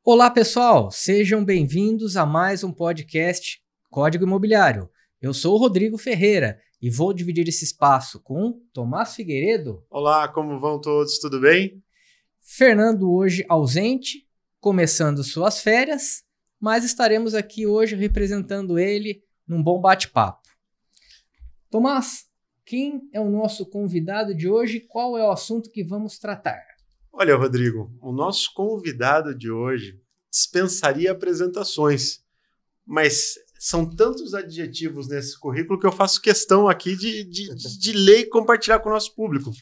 Olá pessoal, sejam bem-vindos a mais um podcast Código Imobiliário. Eu sou o Rodrigo Ferreira e vou dividir esse espaço com Tomás Figueiredo. Olá, como vão todos? Tudo bem? Fernando hoje ausente, começando suas férias, mas estaremos aqui hoje representando ele num bom bate-papo. Tomás, quem é o nosso convidado de hoje? Qual é o assunto que vamos tratar? Olha, Rodrigo, o nosso convidado de hoje dispensaria apresentações, mas são tantos adjetivos nesse currículo que eu faço questão aqui de ler e compartilhar com o nosso público.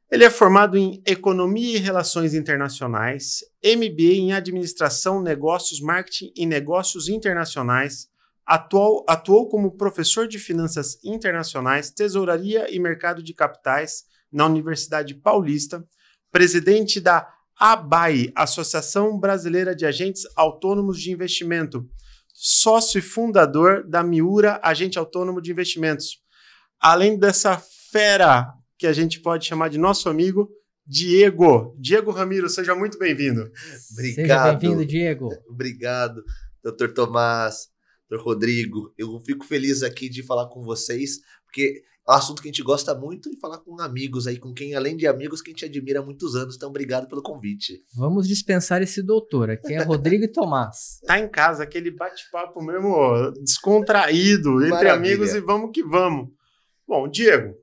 Ele é formado em Economia e Relações Internacionais, MBA em Administração, Negócios, Marketing e Negócios Internacionais, atuou como professor de Finanças Internacionais, Tesouraria e Mercado de Capitais na Universidade Paulista, presidente da ABAI, Associação Brasileira de Agentes Autônomos de Investimento, sócio e fundador da Miura, Agente Autônomo de Investimentos. Além dessa fera que a gente pode chamar de nosso amigo, Diego. Diego Ramiro, seja muito bem-vindo. Obrigado. Seja bem-vindo, Diego. Obrigado, Dr. Tomás, Dr. Rodrigo. Eu fico feliz aqui de falar com vocês, porque é um assunto que a gente gosta muito de falar com amigos aí, com quem, além de amigos, que a gente admira há muitos anos. Então, obrigado pelo convite. Vamos dispensar esse doutor. Aqui é Rodrigo e Tomás. Tá em casa, aquele bate-papo mesmo descontraído, entre Maravilha. amigos e vamos que vamos. Bom, Diego,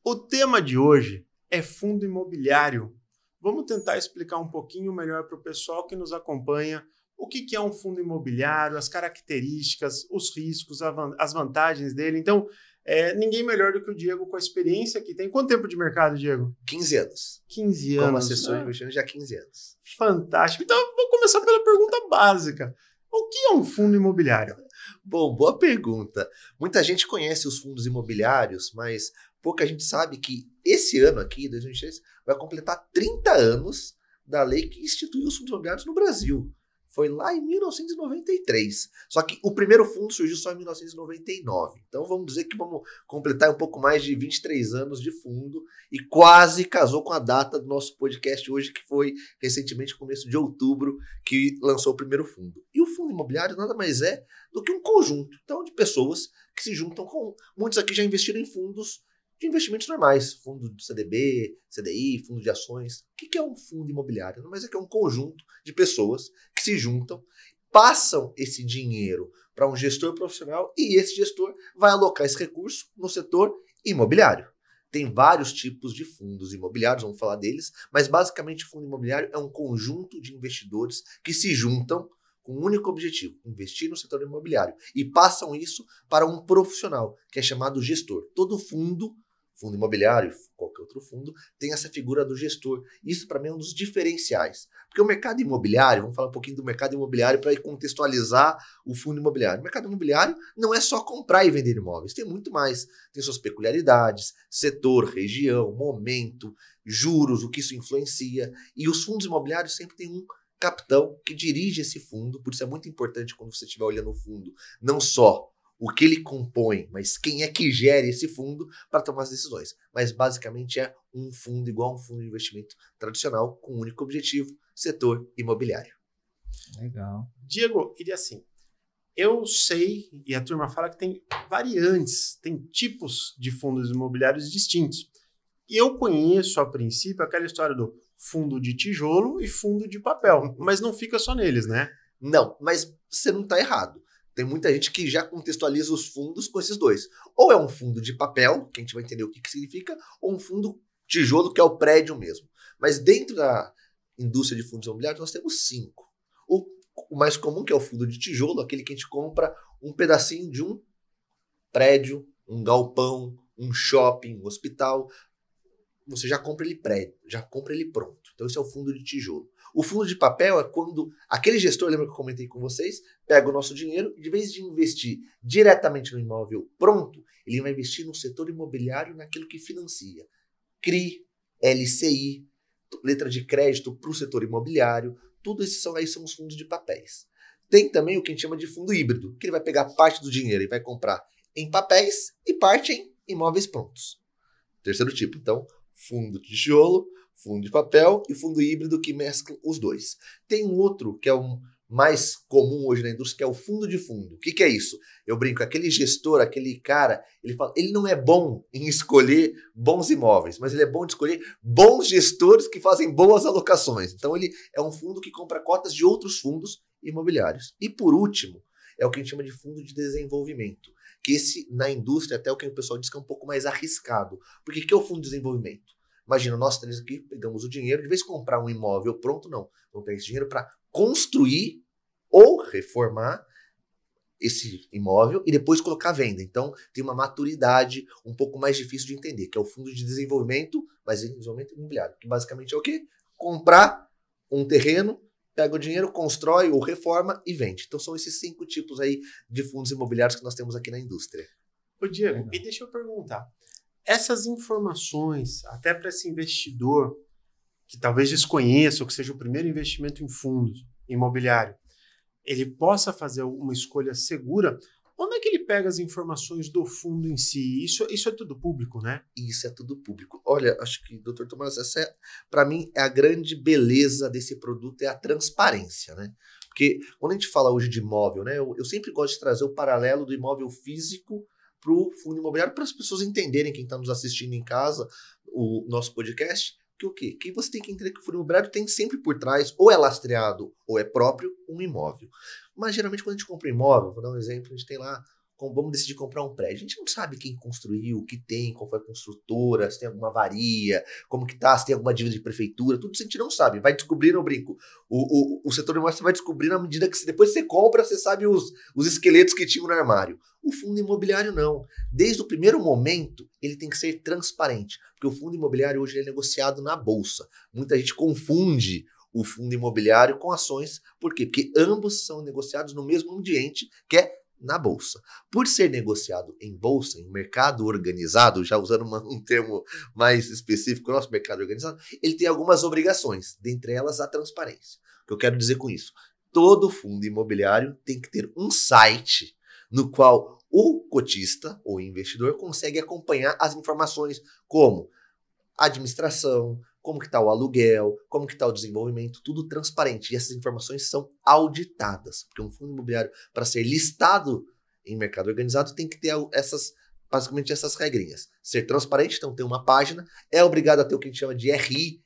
o tema de hoje é fundo imobiliário. Vamos tentar explicar um pouquinho melhor para o pessoal que nos acompanha o que é um fundo imobiliário, as características, os riscos, as vantagens dele. Então, ninguém melhor do que o Diego com a experiência que tem. Quanto tempo de mercado, Diego? 15 anos. 15 anos. Como assessor de investimento já há 15 anos. Fantástico. Então, eu vou começar pela pergunta básica. O que é um fundo imobiliário? Bom, boa pergunta. Muita gente conhece os fundos imobiliários, mas pouca gente sabe que esse ano aqui, 2023, vai completar 30 anos da lei que instituiu os fundos imobiliários no Brasil. Foi lá em 1993. Só que o primeiro fundo surgiu só em 1999. Então vamos dizer que vamos completar um pouco mais de 23 anos de fundo e quase casou com a data do nosso podcast hoje, que foi recentemente, começo de outubro, que lançou o primeiro fundo. E o fundo imobiliário nada mais é do que um conjunto então, de pessoas que se juntam com... Muitos aqui já investiram em fundos de investimentos normais, fundo de CDB, CDI, fundo de ações. O que é um fundo imobiliário? Mas é que é um conjunto de pessoas que se juntam, passam esse dinheiro para um gestor profissional e esse gestor vai alocar esse recurso no setor imobiliário. Tem vários tipos de fundos imobiliários, vamos falar deles, mas basicamente o fundo imobiliário é um conjunto de investidores que se juntam com um único objetivo, investir no setor imobiliário, e passam isso para um profissional, que é chamado gestor. Todo fundo imobiliário, qualquer outro fundo, tem essa figura do gestor. Isso, para mim, é um dos diferenciais. Porque o mercado imobiliário, vamos falar um pouquinho do mercado imobiliário para contextualizar o fundo imobiliário. O mercado imobiliário não é só comprar e vender imóveis, tem muito mais. Tem suas peculiaridades, setor, região, momento, juros, o que isso influencia. E os fundos imobiliários sempre têm um capitão que dirige esse fundo, por isso é muito importante quando você estiver olhando o fundo, não só o que ele compõe, mas quem é que gere esse fundo para tomar as decisões. Mas basicamente é um fundo igual a um fundo de investimento tradicional, com um único objetivo, setor imobiliário. Legal. Diego, e assim, eu sei, e a turma fala que tem variantes, tem tipos de fundos imobiliários distintos. E eu conheço, a princípio, aquela história do fundo de tijolo e fundo de papel, mas não fica só neles, né? Não, mas você não está errado. Tem muita gente que já contextualiza os fundos com esses dois. Ou é um fundo de papel, que a gente vai entender o que significa, ou um fundo tijolo, que é o prédio mesmo. Mas dentro da indústria de fundos imobiliários, nós temos 5. O mais comum, que é o fundo de tijolo, aquele que a gente compra um pedacinho de um prédio, um galpão, um shopping, um hospital. Você já compra ele prédio, já compra ele pronto. Então esse é o fundo de tijolo. O fundo de papel é quando aquele gestor, lembra que eu comentei com vocês, pega o nosso dinheiro e, de vez de investir diretamente no imóvel pronto, ele vai investir no setor imobiliário, naquilo que financia. CRI, LCI, letra de crédito para o setor imobiliário, tudo isso aí são os fundos de papéis. Tem também o que a gente chama de fundo híbrido, que ele vai pegar parte do dinheiro e vai comprar em papéis e parte em imóveis prontos. Terceiro tipo, então, fundo de tijolo, fundo de papel e fundo híbrido que mesclam os dois. Tem um outro que é o mais comum hoje na indústria, que é o fundo de fundo. O que é isso? Eu brinco, aquele gestor, aquele cara, ele não é bom em escolher bons imóveis, mas ele é bom de escolher bons gestores que fazem boas alocações. Então ele é um fundo que compra cotas de outros fundos imobiliários. E por último, é o que a gente chama de fundo de desenvolvimento, que esse na indústria até o que o pessoal diz que é um pouco mais arriscado. Porque que é o fundo de desenvolvimento? Imagina, nós três aqui pegamos o dinheiro, de vez em comprar um imóvel pronto, não. Vamos ter esse dinheiro para construir ou reformar esse imóvel e depois colocar à venda. Então, tem uma maturidade um pouco mais difícil de entender, que é o fundo de desenvolvimento, mas desenvolvimento imobiliário, que basicamente é o quê? Comprar um terreno, pega o dinheiro, constrói ou reforma e vende. Então, são esses 5 tipos aí de fundos imobiliários que nós temos aqui na indústria. Ô Diego, e deixa eu perguntar, essas informações, até para esse investidor que talvez desconheça ou que seja o primeiro investimento em fundos imobiliário, ele possa fazer uma escolha segura, onde é que ele pega as informações do fundo em si? Isso é tudo público, né? Isso é tudo público. Olha, acho que, doutor Tomás, essa para mim é a grande beleza desse produto, é a transparência, né? Porque quando a gente fala hoje de imóvel, né, eu sempre gosto de trazer o paralelo do imóvel físico para o fundo imobiliário, para as pessoas entenderem, quem está nos assistindo em casa, o nosso podcast, que o quê? Que você tem que entender que o fundo imobiliário tem sempre por trás, ou é lastreado, ou é próprio, um imóvel. Mas geralmente quando a gente compra um imóvel, vou dar um exemplo, a gente tem lá, vamos decidir comprar um prédio. A gente não sabe quem construiu, o que tem, qual foi a construtora, se tem alguma avaria, como que tá, se tem alguma dívida de prefeitura, tudo isso a gente não sabe. Vai descobrir no brinco. O setor imobiliário você vai descobrir na medida que depois você compra, você sabe os esqueletos que tinham no armário. O fundo imobiliário não. Desde o primeiro momento, ele tem que ser transparente, porque o fundo imobiliário hoje é negociado na bolsa. Muita gente confunde o fundo imobiliário com ações. Por quê? Porque ambos são negociados no mesmo ambiente, que é na bolsa. Por ser negociado em bolsa, em mercado organizado, já usando um termo mais específico, nosso mercado organizado, ele tem algumas obrigações, dentre elas a transparência. O que eu quero dizer com isso? Todo fundo imobiliário tem que ter um site no qual o cotista ou investidor consegue acompanhar as informações como administração, como que está o aluguel, como que está o desenvolvimento, tudo transparente. E essas informações são auditadas, porque um fundo imobiliário, para ser listado em mercado organizado, tem que ter basicamente essas regrinhas. Ser transparente, então ter uma página, é obrigado a ter o que a gente chama de RI,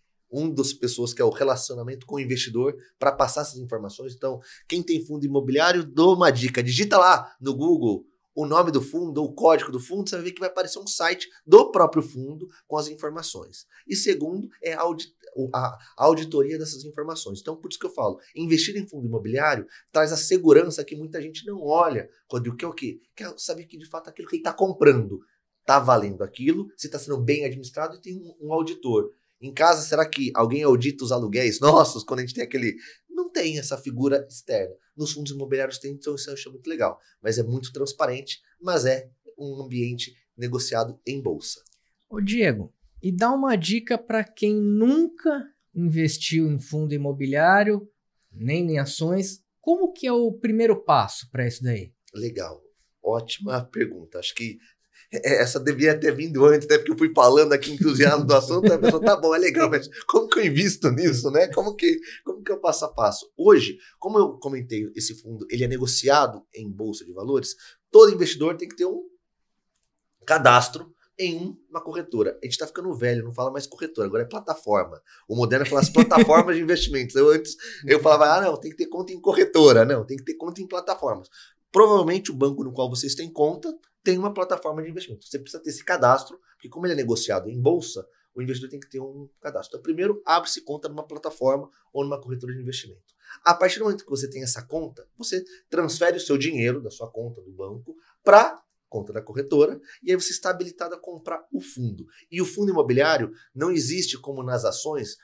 das pessoas que é o relacionamento com o investidor, para passar essas informações. Então, quem tem fundo imobiliário, dou uma dica, digita lá no Google o nome do fundo ou o código do fundo, você vai ver que vai aparecer um site do próprio fundo com as informações. E segundo, é a auditoria dessas informações. Então, por isso que eu falo, investir em fundo imobiliário traz a segurança que muita gente não olha. Quando o quê? Quer saber que, de fato, aquilo que ele está comprando está valendo aquilo, se está sendo bem administrado e tem um auditor. Em casa, será que alguém audita os aluguéis nossos quando a gente tem aquele... Não tem essa figura externa. Nos fundos imobiliários tem, então isso eu acho muito legal. Mas é muito transparente, mas é um ambiente negociado em bolsa. Ô Diego, e dá uma dica para quem nunca investiu em fundo imobiliário, nem em ações. Como que é o primeiro passo para isso daí? Legal. Ótima pergunta. Acho que essa devia ter vindo antes, né? Porque eu fui falando aqui entusiasmo do assunto, a pessoa, tá bom, é legal, mas como que eu invisto nisso, né? Como que é o passo a passo? Hoje, como eu comentei, esse fundo, ele é negociado em bolsa de valores, todo investidor tem que ter um cadastro em uma corretora. A gente tá ficando velho, não fala mais corretora, agora é plataforma. O moderno fala as plataformas de investimentos. Antes eu falava, não, tem que ter conta em corretora. Não, tem que ter conta em plataformas. Provavelmente o banco no qual vocês têm conta tem uma plataforma de investimento. Você precisa ter esse cadastro, porque como ele é negociado em bolsa, o investidor tem que ter um cadastro. Então, primeiro, abre-se conta numa plataforma ou numa corretora de investimento. A partir do momento que você tem essa conta, você transfere o seu dinheiro da sua conta do banco para a conta da corretora e aí você está habilitado a comprar o fundo. E o fundo imobiliário não existe como nas ações.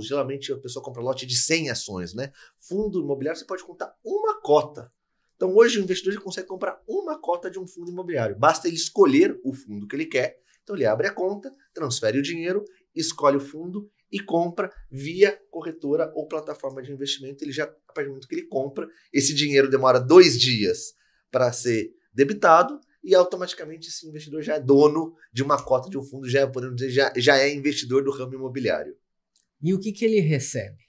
Geralmente a pessoa compra lote de 100 ações, né? Fundo imobiliário você pode contar uma cota. Então, hoje, o investidor já consegue comprar uma cota de um fundo imobiliário. Basta ele escolher o fundo que ele quer. Então, ele abre a conta, transfere o dinheiro, escolhe o fundo e compra via corretora ou plataforma de investimento. Ele já, a partir do momento que ele compra, esse dinheiro demora 2 dias para ser debitado e automaticamente esse investidor já é dono de uma cota de um fundo, podemos dizer, já é investidor do ramo imobiliário. E o que ele recebe?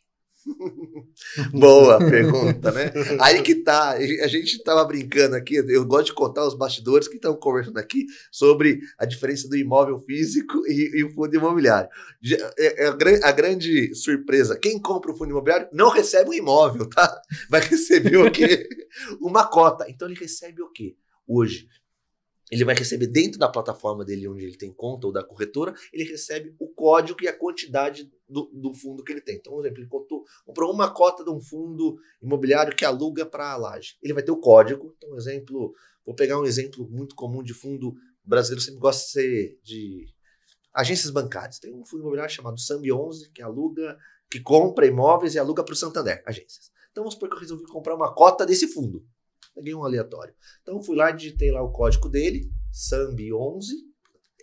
Boa pergunta, né? Aí que tá, a gente tava brincando aqui, eu gosto de contar os bastidores que estão conversando aqui sobre a diferença do imóvel físico e o fundo imobiliário. A grande surpresa, quem compra o fundo imobiliário não recebe um imóvel, tá? Vai receber o quê? Uma cota. Então ele recebe o quê? Hoje, ele vai receber dentro da plataforma dele, onde ele tem conta, ou da corretora, ele recebe o código e a quantidade do fundo que ele tem. Então, por exemplo, ele comprou uma cota de um fundo imobiliário que aluga para a laje. Ele vai ter o código. Então, exemplo, vou pegar um exemplo muito comum de fundo brasileiro, sempre gosta de ser de agências bancárias. Tem um fundo imobiliário chamado Sambi11, que compra imóveis e aluga para o Santander, agências. Então, vamos supor que eu resolvi comprar uma cota desse fundo. Peguei um aleatório. Então, fui lá, digitei lá o código dele, Sambi11.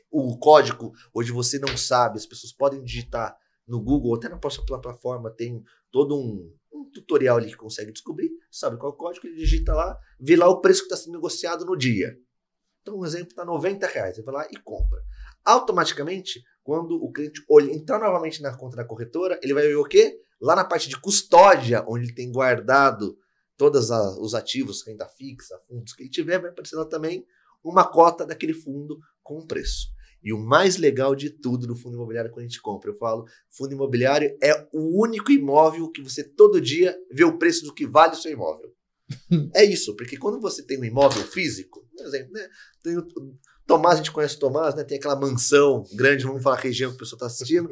O código, hoje você não sabe, as pessoas podem digitar no Google, até na própria plataforma tem todo um tutorial ali que consegue descobrir, sabe qual é o código, ele digita lá, vê lá o preço que está sendo negociado no dia. Então, um exemplo está R$90, ele vai lá e compra. Automaticamente, quando o cliente entrar novamente na conta da corretora, ele vai ver o quê? Lá na parte de custódia, onde ele tem guardado todos os ativos, renda fixa, fundos que ele tiver, vai aparecer lá também uma cota daquele fundo com o preço. E o mais legal de tudo do fundo imobiliário quando a gente compra, eu falo, fundo imobiliário é o único imóvel que você todo dia vê o preço do que vale o seu imóvel. É isso, porque quando você tem um imóvel físico, por exemplo, né, tem o Tomás, a gente conhece o Tomás, né, tem aquela mansão grande, vamos falar a região que a pessoa está assistindo,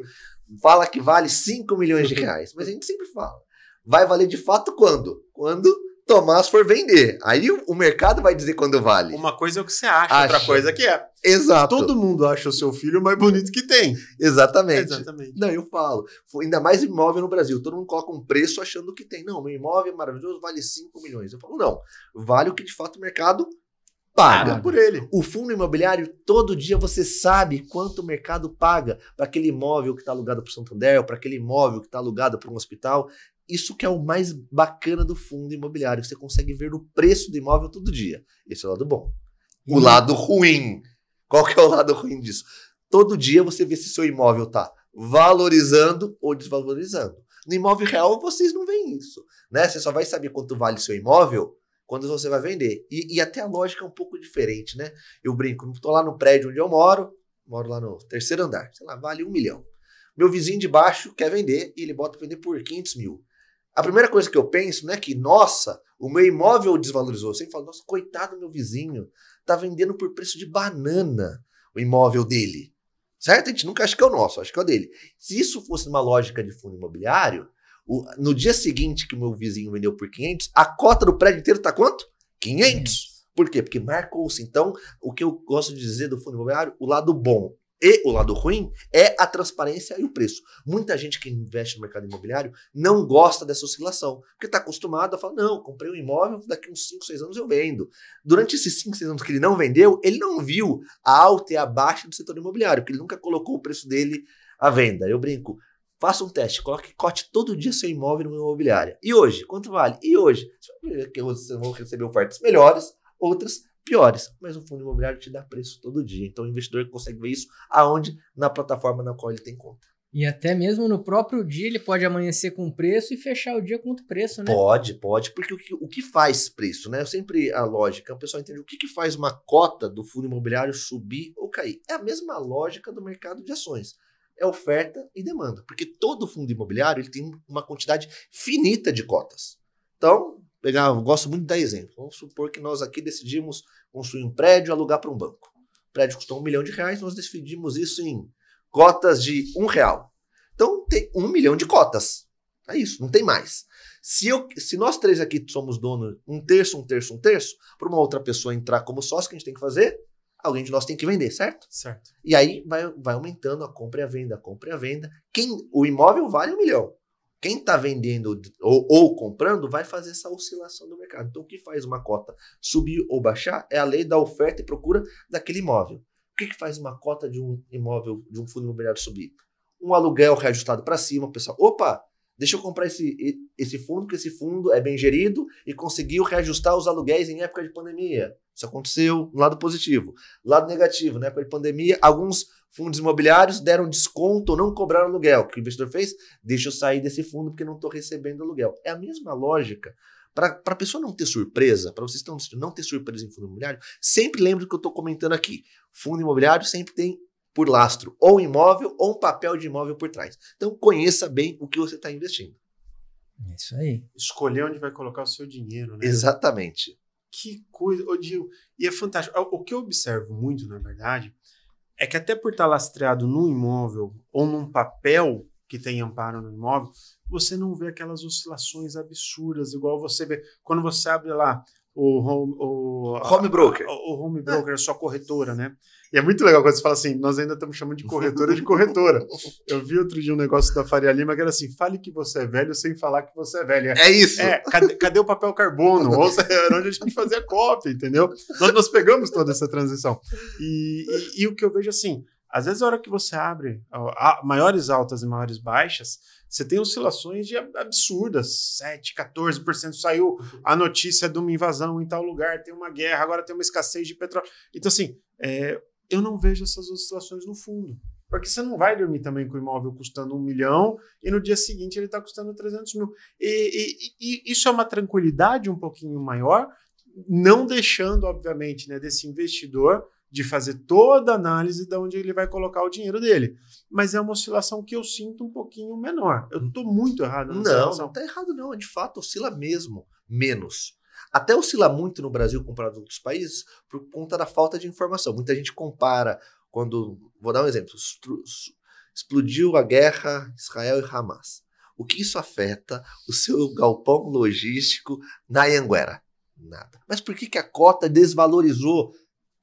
fala que vale 5 milhões de reais, mas a gente sempre fala. Vai valer de fato quando? Quando Tomás for vender. Aí o mercado vai dizer quando vale. Uma coisa é o que você acha, outra coisa que é. Exato. Todo mundo acha o seu filho mais bonito que tem. Exatamente. Exatamente. Não, eu falo. Ainda mais imóvel no Brasil. Todo mundo coloca um preço achando que tem. Não, meu imóvel é maravilhoso, vale 5 milhões. Eu falo, não. Vale o que de fato o mercado paga por ele. O fundo imobiliário, todo dia você sabe quanto o mercado paga para aquele imóvel que está alugado para o Santander, para aquele imóvel que está alugado para um hospital. Isso que é o mais bacana do fundo imobiliário. Você consegue ver o preço do imóvel todo dia. Esse é o lado bom. O lado ruim. Qual que é o lado ruim disso? Todo dia você vê se seu imóvel está valorizando ou desvalorizando. No imóvel real, vocês não veem isso, né? Você só vai saber quanto vale seu imóvel quando você vai vender. E até a lógica é um pouco diferente, né? Eu brinco, estou lá no prédio onde eu moro lá no 3º andar, sei lá, vale 1 milhão. Meu vizinho de baixo quer vender e ele bota para vender por 500 mil. A primeira coisa que eu penso não é que, nossa, o meu imóvel desvalorizou. Eu sempre falo, nossa, coitado do meu vizinho, tá vendendo por preço de banana o imóvel dele. Certo? A gente nunca acha que é o nosso, acha que é o dele. Se isso fosse uma lógica de fundo imobiliário, no dia seguinte que o meu vizinho vendeu por 500, a cota do prédio inteiro tá quanto? 500. Por quê? Porque marcou-se. Então, o que eu gosto de dizer do fundo imobiliário, o lado bom e o lado ruim é a transparência e o preço. Muita gente que investe no mercado imobiliário não gosta dessa oscilação, porque está acostumado a falar, não, comprei um imóvel, daqui uns 5, 6 anos eu vendo. Durante esses 5, 6 anos que ele não vendeu, ele não viu a alta e a baixa do setor imobiliário, porque ele nunca colocou o preço dele à venda. Eu brinco, faça um teste, cote todo dia seu imóvel numa imobiliária. E hoje, quanto vale? E hoje? Você vai receber ofertas melhores, outras piores, mas o fundo imobiliário te dá preço todo dia. Então o investidor consegue ver isso aonde? Na plataforma na qual ele tem conta. E até mesmo no próprio dia ele pode amanhecer com preço e fechar o dia com outro preço, né? Pode, porque o que faz preço, né? Eu sempre, a lógica, o pessoal entende o que faz uma cota do fundo imobiliário subir ou cair. É a mesma lógica do mercado de ações. É oferta e demanda, porque todo fundo imobiliário ele tem uma quantidade finita de cotas. Então, eu gosto muito de dar exemplo. Vamos supor que nós aqui decidimos construir um prédio e alugar para um banco. O prédio custou R$1 milhão, nós decidimos isso em cotas de R$1. Então tem 1 milhão de cotas. É isso, não tem mais. Se nós três aqui somos donos um terço, para uma outra pessoa entrar como sócio, o que a gente tem que fazer? Alguém de nós tem que vender, certo? Certo. E aí vai aumentando a compra e a venda, o imóvel vale 1 milhão. Quem está vendendo ou comprando vai fazer essa oscilação do mercado. Então, o que faz uma cota subir ou baixar é a lei da oferta e procura daquele imóvel. O que faz uma cota de um imóvel, de um fundo imobiliário subir? Um aluguel reajustado para cima, o pessoal, opa, deixa eu comprar esse fundo, porque esse fundo é bem gerido e conseguiu reajustar os aluguéis em época de pandemia. Isso aconteceu no lado positivo. Lado negativo, na época de pandemia, alguns Fundos imobiliários deram desconto ou não cobraram aluguel. O que o investidor fez? Deixa eu sair desse fundo porque não estou recebendo aluguel. É a mesma lógica. Para a pessoa não ter surpresa, para vocês não ter surpresa em fundo imobiliário, sempre lembre do que eu estou comentando aqui. Fundo imobiliário sempre tem por lastro ou um imóvel ou um papel de imóvel por trás. Então conheça bem o que você está investindo. É isso aí. Escolher onde vai colocar o seu dinheiro, né? Exatamente. Que coisa, ô Gil, e é fantástico. O que eu observo muito, na verdade, é que até por estar lastreado num imóvel ou num papel que tem amparo no imóvel, você não vê aquelas oscilações absurdas, igual você vê quando você abre lá o home broker. O home broker, a sua corretora, né? E é muito legal quando você fala assim, nós ainda estamos chamando de corretora de corretora. Eu vi outro dia um negócio da Faria Lima que era assim, fale que você é velho sem falar que você é velho. É isso. Cadê o papel carbono? Ou seja, era onde a gente fazia cópia, entendeu? Nós pegamos toda essa transição. E o que eu vejo assim, às vezes a hora que você abre maiores altas e maiores baixas, você tem oscilações de absurdas, 7%, 14%, saiu a notícia de uma invasão em tal lugar, tem uma guerra, agora tem uma escassez de petróleo. Então assim, eu não vejo essas oscilações no fundo. Porque você não vai dormir também com o imóvel custando 1 milhão e no dia seguinte ele está custando 300 mil. E isso é uma tranquilidade um pouquinho maior, não deixando, obviamente, né, desse investidor de fazer toda a análise de onde ele vai colocar o dinheiro dele. Mas é uma oscilação que eu sinto um pouquinho menor. Eu estou muito errado nessa relação. Não está errado não. De fato, oscila mesmo. Menos. Até oscila muito no Brasil comparado a outros países por conta da falta de informação. Muita gente compara quando... Vou dar um exemplo. Explodiu a guerra Israel e Hamas. O que isso afeta o seu galpão logístico na Anhanguera? Nada. Mas por que a cota desvalorizou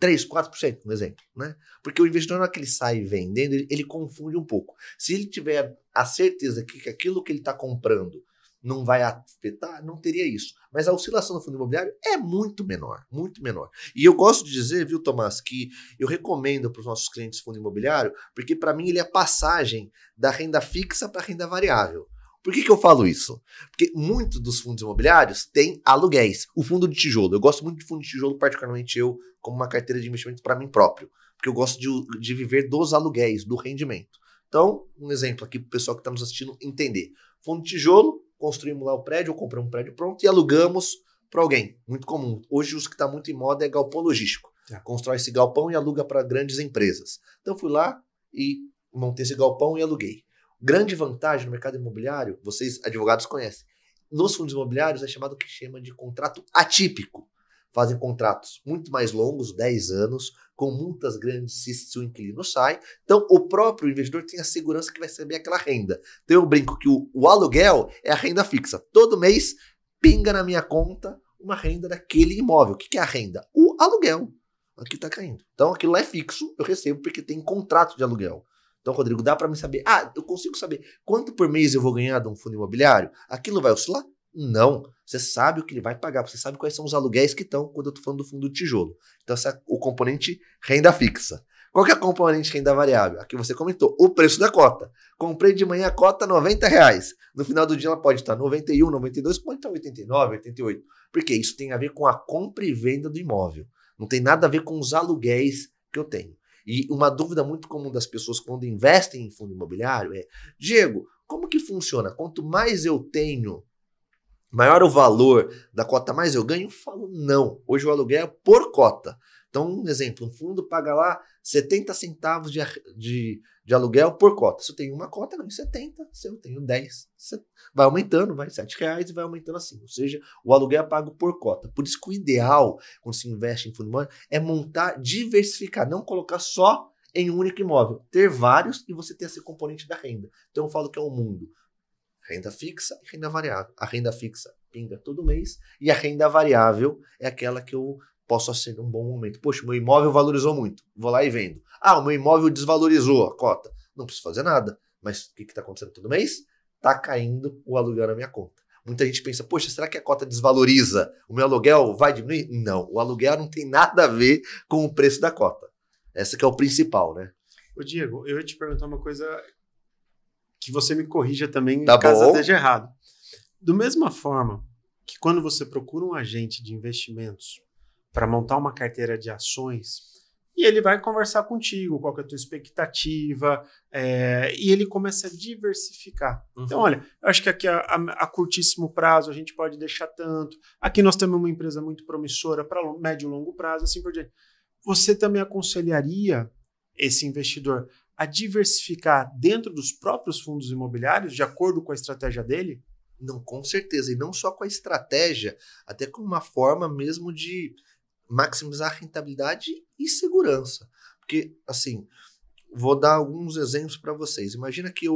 3%, 4%, um exemplo, né? Porque o investidor, na hora que ele sai vendendo, ele confunde um pouco. Se ele tiver a certeza que aquilo que ele está comprando não vai afetar, não teria isso. Mas a oscilação do fundo imobiliário é muito menor, muito menor. E eu gosto de dizer, viu, Tomás, que eu recomendo para os nossos clientes fundo imobiliário, porque para mim ele é a passagem da renda fixa para a renda variável. Por que eu falo isso? Porque muitos dos fundos imobiliários têm aluguéis. O fundo de tijolo, eu gosto muito de fundo de tijolo, particularmente eu, como uma carteira de investimento para mim próprio. Porque eu gosto de viver dos aluguéis, do rendimento. Então, um exemplo aqui para o pessoal que está nos assistindo entender. Fundo de tijolo, construímos lá o prédio, ou compramos um prédio pronto e alugamos para alguém. Muito comum. Hoje, os que está muito em moda é galpão logístico. Constrói esse galpão e aluga para grandes empresas. Então, fui lá e montei esse galpão e aluguei. Grande vantagem no mercado imobiliário, vocês advogados conhecem, nos fundos imobiliários é chamado o que chama de contrato atípico. Fazem contratos muito mais longos, 10 anos, com multas grandes se o inquilino sai. Então o próprio investidor tem a segurança que vai receber aquela renda. Então eu brinco que o aluguel é a renda fixa. Todo mês pinga na minha conta uma renda daquele imóvel. O que é a renda? O aluguel. Aqui está caindo. Então aquilo lá é fixo, eu recebo porque tem contrato de aluguel. Então, Rodrigo, dá para me saber, eu consigo saber quanto por mês eu vou ganhar de um fundo imobiliário? Aquilo vai oscilar? Não. Você sabe o que ele vai pagar, você sabe quais são os aluguéis que estão quando eu estou falando do fundo de tijolo. Então, esse é o componente renda fixa. Qual que é o componente renda variável? Aqui você comentou, o preço da cota. Comprei de manhã a cota R$90. No final do dia ela pode estar 91, 92, pode estar 89, 88. Porque isso tem a ver com a compra e venda do imóvel. Não tem nada a ver com os aluguéis que eu tenho. E uma dúvida muito comum das pessoas quando investem em fundo imobiliário é: Diego, como que funciona? Quanto mais eu tenho, maior o valor da cota, mais eu ganho? Eu falo, não. Hoje o aluguel é por cota. Então, um exemplo, um fundo paga lá 70 centavos de aluguel por cota. Se eu tenho uma cota, eu ganho 70. Se eu tenho 10, vai aumentando, vai R$7 e vai aumentando assim. Ou seja, o aluguel é pago por cota. Por isso que o ideal, quando se investe em fundo imobiliário, é montar, diversificar, não colocar só em um único imóvel. Ter vários e você ter esse componente da renda. Então eu falo que é um mundo. Renda fixa e renda variável. A renda fixa pinga todo mês e a renda variável é aquela que eu posso acender um bom momento. Poxa, meu imóvel valorizou muito. Vou lá e vendo. O meu imóvel desvalorizou a cota. Não preciso fazer nada. Mas o que está acontecendo todo mês? Está caindo o aluguel na minha conta. Muita gente pensa, poxa, será que a cota desvaloriza? O meu aluguel vai diminuir? Não, o aluguel não tem nada a ver com o preço da cota. Essa que é o principal, né? Ô Diego, eu ia te perguntar uma coisa que você me corrija também, tá caso bom. eu esteja errado. Da mesma forma que quando você procura um agente de investimentos para montar uma carteira de ações, E ele vai conversar contigo, qual que é a tua expectativa, e ele começa a diversificar. Então, olha, eu acho que aqui a curtíssimo prazo a gente pode deixar tanto. Aqui nós temos uma empresa muito promissora para médio e longo prazo, assim por diante. Você também aconselharia esse investidor a diversificar dentro dos próprios fundos imobiliários, de acordo com a estratégia dele? Não, com certeza. E não só com a estratégia, até com uma forma mesmo de maximizar a rentabilidade e segurança. Porque, assim, vou dar alguns exemplos para vocês. Imagina que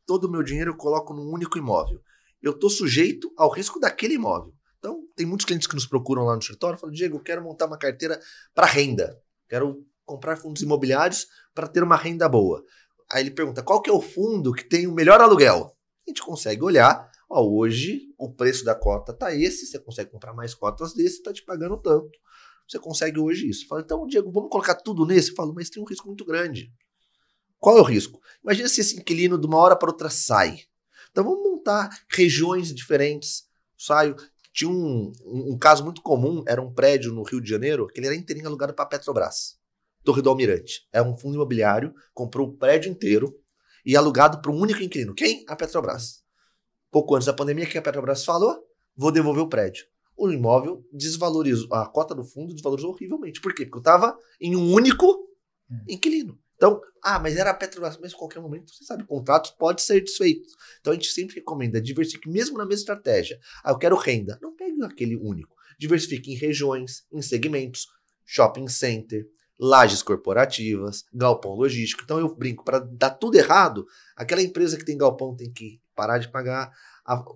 todo o meu dinheiro eu coloco num único imóvel. Eu estou sujeito ao risco daquele imóvel. Então, tem muitos clientes que nos procuram lá no escritório e falam, Diego, eu quero montar uma carteira para renda. Quero comprar fundos imobiliários para ter uma renda boa. Aí ele pergunta, qual que é o fundo que tem o melhor aluguel? A gente consegue olhar, hoje o preço da cota está esse, você consegue comprar mais cotas desse, está te pagando tanto. Você consegue hoje isso. Fala, então, Diego, vamos colocar tudo nesse? Eu falo, mas tem um risco muito grande. Qual é o risco? Imagina se esse inquilino de uma hora para outra sai. Então vamos montar regiões diferentes. Tinha um caso muito comum, era um prédio no Rio de Janeiro, que ele era inteirinho alugado para a Petrobras. Torre do Almirante. É um fundo imobiliário, comprou o prédio inteiro e alugado para um único inquilino. Quem? A Petrobras. Pouco antes da pandemia, o que a Petrobras falou? Vou devolver o prédio. O imóvel desvalorizou, a cota do fundo desvalorizou horrivelmente. Por quê? Porque eu estava em um único inquilino. Então, mas era a Petrobras, mas em qualquer momento, você sabe, contratos podem ser desfeitos. Então a gente sempre recomenda, diversifique mesmo na mesma estratégia. Eu quero renda. Não pegue aquele único. Diversifique em regiões, em segmentos, shopping center, lajes corporativas, galpão logístico. Então eu brinco, para dar tudo errado, aquela empresa que tem galpão tem que parar de pagar.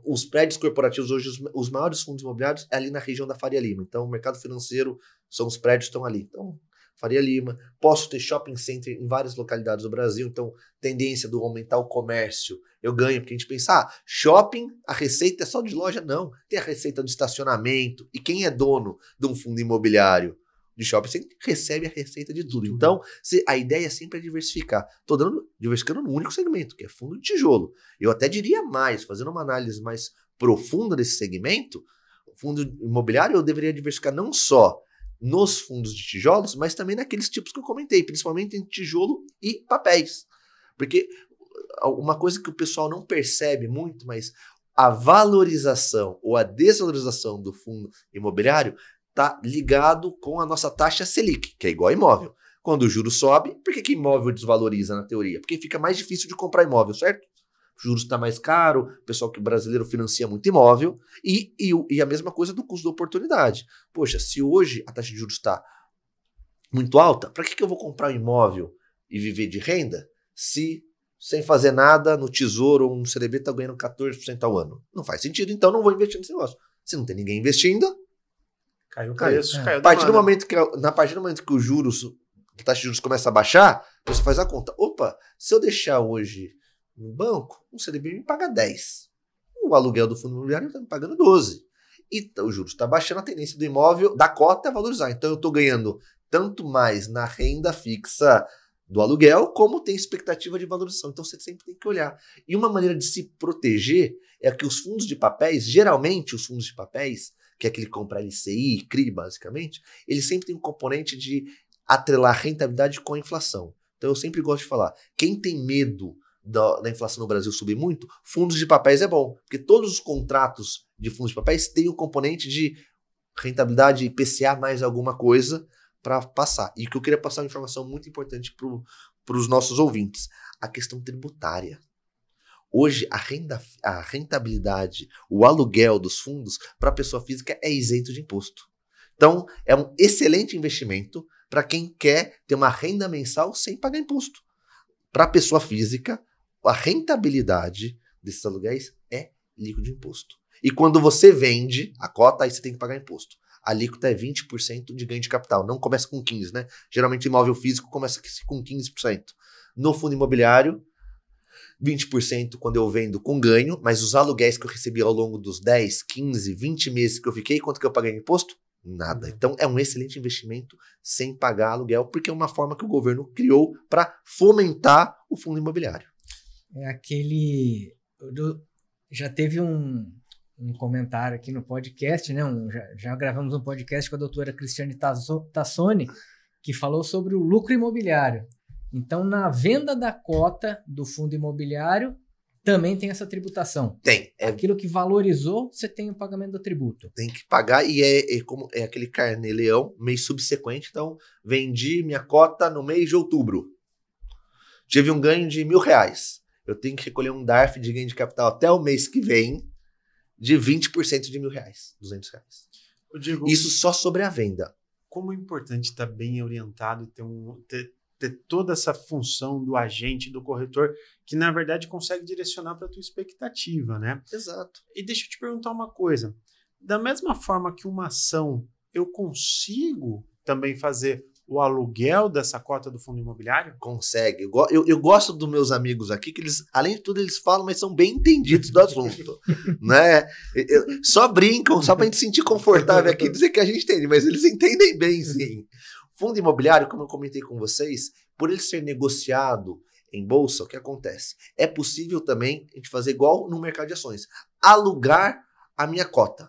Os prédios corporativos hoje, os maiores fundos imobiliários é ali na região da Faria Lima. Então o mercado financeiro são os prédios que estão ali. Então Faria Lima, posso ter shopping center em várias localidades do Brasil, então tendência do aumentar o comércio, eu ganho, porque a gente pensa, shopping, a receita é só de loja? Não, tem a receita do estacionamento, e quem é dono de um fundo imobiliário de shopping center recebe a receita de tudo. Então, a ideia sempre é diversificar. Estou diversificando num único segmento, que é fundo de tijolo. Eu até diria mais, fazendo uma análise mais profunda desse segmento, fundo imobiliário eu deveria diversificar não só nos fundos de tijolos, mas também naqueles tipos que eu comentei, principalmente em tijolo e papéis. Porque uma coisa que o pessoal não percebe muito, mas a valorização ou a desvalorização do fundo imobiliário está ligado com a nossa taxa Selic, que é igual a imóvel. Quando o juro sobe, por que imóvel desvaloriza na teoria? Porque fica mais difícil de comprar imóvel, certo? O juros está mais caro, o pessoal que brasileiro financia muito imóvel, e a mesma coisa do custo da oportunidade. Poxa, se hoje a taxa de juros está muito alta, para que eu vou comprar um imóvel e viver de renda se sem fazer nada no Tesouro ou no CDB está ganhando 14% ao ano? Não faz sentido, então não vou investir nesse negócio. Se não tem ninguém investindo, caiu o preço, caiu a partir do momento que o juros, a taxa de juros começa a baixar, você faz a conta. Opa, se eu deixar hoje no banco, um CDB me paga 10. O aluguel do fundo imobiliário está me pagando 12. E o juros está baixando, a tendência do imóvel, da cota é valorizar. Então eu estou ganhando tanto mais na renda fixa do aluguel, como tem expectativa de valorização. Então você sempre tem que olhar. E uma maneira de se proteger é que os fundos de papéis, geralmente os fundos de papéis, que é aquele que compra LCI, CRI basicamente, eles sempre têm um componente de atrelar rentabilidade com a inflação. Então eu sempre gosto de falar, quem tem medo da inflação no Brasil subir muito, fundos de papéis é bom, porque todos os contratos de fundos de papéis têm o componente de rentabilidade IPCA mais alguma coisa para passar. E o que eu queria passar uma informação muito importante para os nossos ouvintes, a questão tributária. Hoje, a rentabilidade, o aluguel dos fundos para a pessoa física é isento de imposto. Então, é um excelente investimento para quem quer ter uma renda mensal sem pagar imposto. Para a pessoa física, a rentabilidade desses aluguéis é líquido de imposto. E quando você vende a cota, aí você tem que pagar imposto. A alíquota é 20% de ganho de capital. Não começa com 15%, né? Geralmente imóvel físico começa com 15%. No fundo imobiliário, 20% quando eu vendo com ganho, mas os aluguéis que eu recebi ao longo dos 10, 15, 20 meses que eu fiquei, quanto que eu paguei em imposto? Nada. Então é um excelente investimento sem pagar aluguel, porque é uma forma que o governo criou para fomentar o fundo imobiliário. É aquele... Já teve um comentário aqui no podcast, né? Já gravamos um podcast com a doutora Cristiane Tassoni, que falou sobre o lucro imobiliário. Então, na venda da cota do fundo imobiliário, também tem essa tributação. Tem. Aquilo que valorizou, você tem o pagamento do tributo. Tem que pagar e como é aquele carnê-leão, mês subsequente. Então, vendi minha cota no mês de outubro. Tive um ganho de R$1.000. Eu tenho que recolher um DARF de ganho de capital até o mês que vem de 20% de R$1.000, R$200. Diego, Isso só sobre a venda. como é importante estar bem orientado e ter toda essa função do agente, do corretor, que na verdade consegue direcionar para a tua expectativa, né? Exato. E deixa eu te perguntar uma coisa. Da mesma forma que uma ação, eu consigo também fazer o aluguel dessa cota do fundo imobiliário? Consegue. Eu gosto dos meus amigos aqui, que eles, além de tudo, eles falam, mas são bem entendidos do assunto. Né? Só brincam, só para a gente se sentir confortável aqui, dizer que a gente entende, mas eles entendem bem, sim. Fundo imobiliário, como eu comentei com vocês, por ele ser negociado em bolsa, o que acontece? É possível também a gente fazer igual no mercado de ações. Alugar a minha cota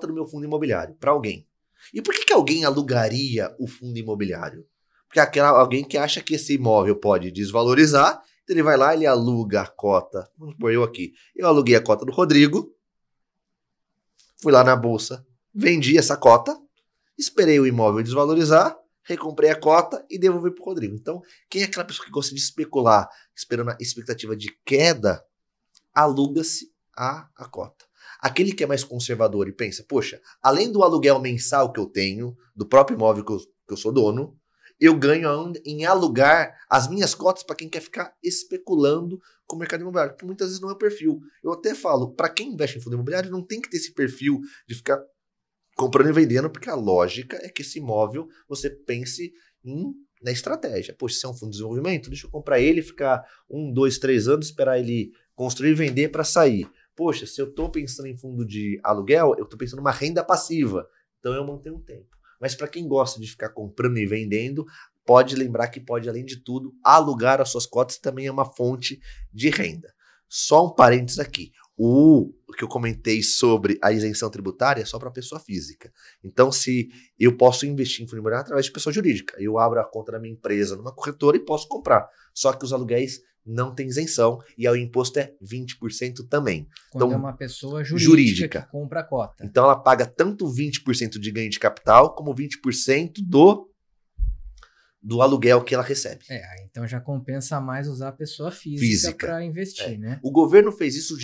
do meu fundo imobiliário para alguém. E por que alguém alugaria o fundo imobiliário? Porque alguém que acha que esse imóvel pode desvalorizar, então ele vai lá, ele aluga a cota. Vamos pôr eu aqui. Eu aluguei a cota do Rodrigo, fui lá na bolsa, vendi essa cota, esperei o imóvel desvalorizar, recomprei a cota e devolvi para o Rodrigo. Então, quem é aquela pessoa que gosta de especular, esperando a expectativa de queda, aluga-se a cota. Aquele que é mais conservador e pensa, poxa, além do aluguel mensal que eu tenho, do próprio imóvel que eu sou dono, eu ganho em alugar as minhas cotas para quem quer ficar especulando com o mercado imobiliário, que muitas vezes não é o perfil. Eu até falo, para quem investe em fundo imobiliário, não tem que ter esse perfil de ficar comprando e vendendo, porque a lógica é que esse imóvel você pense na estratégia. Poxa, se é um fundo de desenvolvimento, deixa eu comprar ele, ficar 1, 2, 3 anos, esperar ele construir e vender para sair. Poxa, se eu estou pensando em fundo de aluguel, eu estou pensando numa renda passiva. Então eu mantenho um tempo. Mas para quem gosta de ficar comprando e vendendo, pode lembrar que pode, além de tudo, alugar as suas cotas também é uma fonte de renda. Só um parênteses aqui. O que eu comentei sobre a isenção tributária é só para pessoa física. Então, se eu posso investir em fundo imobiliário através de pessoa jurídica, eu abro a conta da minha empresa numa corretora e posso comprar. Só que os aluguéis não tem isenção e o imposto é 20% também. Quando então, é uma pessoa jurídica que compra a cota. Então ela paga tanto 20% de ganho de capital como 20% do aluguel que ela recebe. Então já compensa mais usar a pessoa física para investir, né? O governo fez isso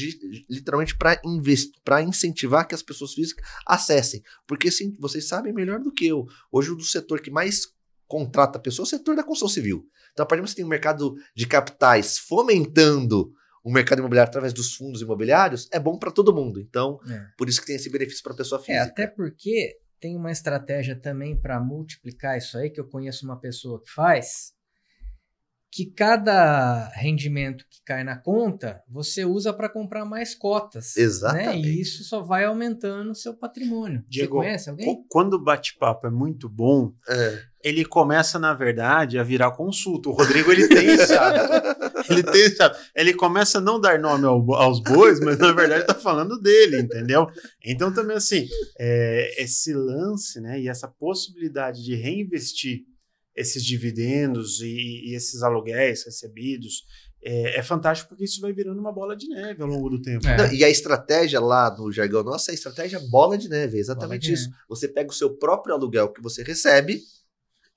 literalmente para incentivar que as pessoas físicas acessem. Porque sim, vocês sabem melhor do que eu. Hoje o setor que mais contrata pessoas é o setor da construção civil. Então, a partir do momento que você tem um mercado de capitais fomentando o mercado imobiliário através dos fundos imobiliários, é bom para todo mundo. Então, por isso que tem esse benefício para a pessoa física. Até porque tem uma estratégia também para multiplicar isso aí, que eu conheço uma pessoa que faz, que cada rendimento que cai na conta, você usa para comprar mais cotas. Exatamente. Né? E isso só vai aumentando o seu patrimônio. Diego, você conhece alguém? Quando o bate-papo é muito bom, ele começa, na verdade, a virar consulta. O Rodrigo, ele tem esse hábito. Ele começa a não dar nome aos bois, mas, na verdade, está falando dele, entendeu? Então, também, assim, esse lance, né, e essa possibilidade de reinvestir esses dividendos e esses aluguéis recebidos, é fantástico porque isso vai virando uma bola de neve ao longo do tempo. Não, e a estratégia lá no jargão nosso é a estratégia bola de neve, é exatamente isso. Você pega o seu próprio aluguel que você recebe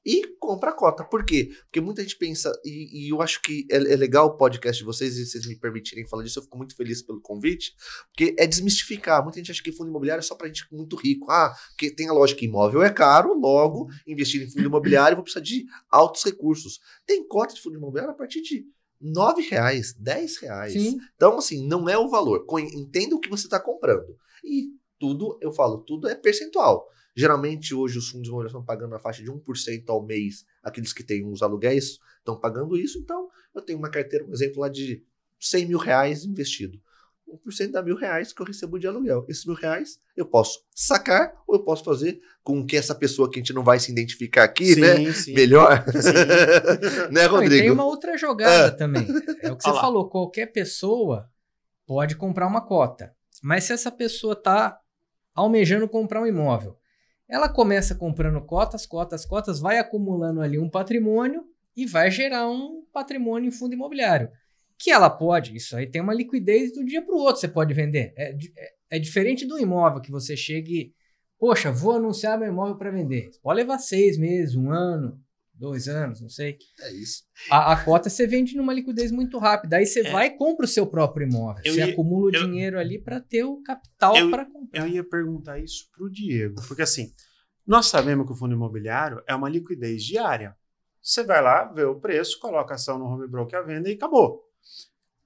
e compra a cota. Por quê? Porque muita gente pensa, e eu acho que é legal o podcast de vocês, e se vocês me permitirem falar disso, eu fico muito feliz pelo convite, porque é desmistificar. Muita gente acha que fundo imobiliário é só pra gente muito rico. Porque tem a lógica que imóvel é caro, logo, investir em fundo imobiliário, eu vou precisar de altos recursos. Tem cota de fundo imobiliário a partir de R$9, R$10. Sim. Então, assim, não é o valor. Entenda o que você está comprando. E tudo, eu falo, tudo é percentual. Geralmente, hoje, os fundos imobiliários estão pagando na faixa de 1% ao mês. Aqueles que têm os aluguéis estão pagando isso. Então, eu tenho uma carteira, um exemplo lá de R$100 mil investido. 1% dá R$1.000 que eu recebo de aluguel. Esses R$1.000 eu posso sacar ou eu posso fazer com que essa pessoa que a gente não vai se identificar aqui, né? Sim. Melhor. Sim. Né, Rodrigo? E tem uma outra jogada também. É o que você falou. Qualquer pessoa pode comprar uma cota. Mas se essa pessoa está almejando comprar um imóvel ela começa comprando cotas, vai acumulando ali um patrimônio e vai gerar um patrimônio em fundo imobiliário. Que ela pode, isso aí tem uma liquidez do dia para o outro, você pode vender. É diferente do imóvel que você chega e, poxa, vou anunciar meu imóvel para vender. Pode levar 6 meses, 1 ano, 2 anos, não sei. É isso. A cota você vende numa liquidez muito rápida. Aí você vai e compra o seu próprio imóvel. Você acumula o dinheiro ali para ter o capital para comprar. Eu ia perguntar isso para o Diego. Porque assim, nós sabemos que o fundo imobiliário é uma liquidez diária. Você vai lá, vê o preço, coloca a ação no home broker à venda e acabou.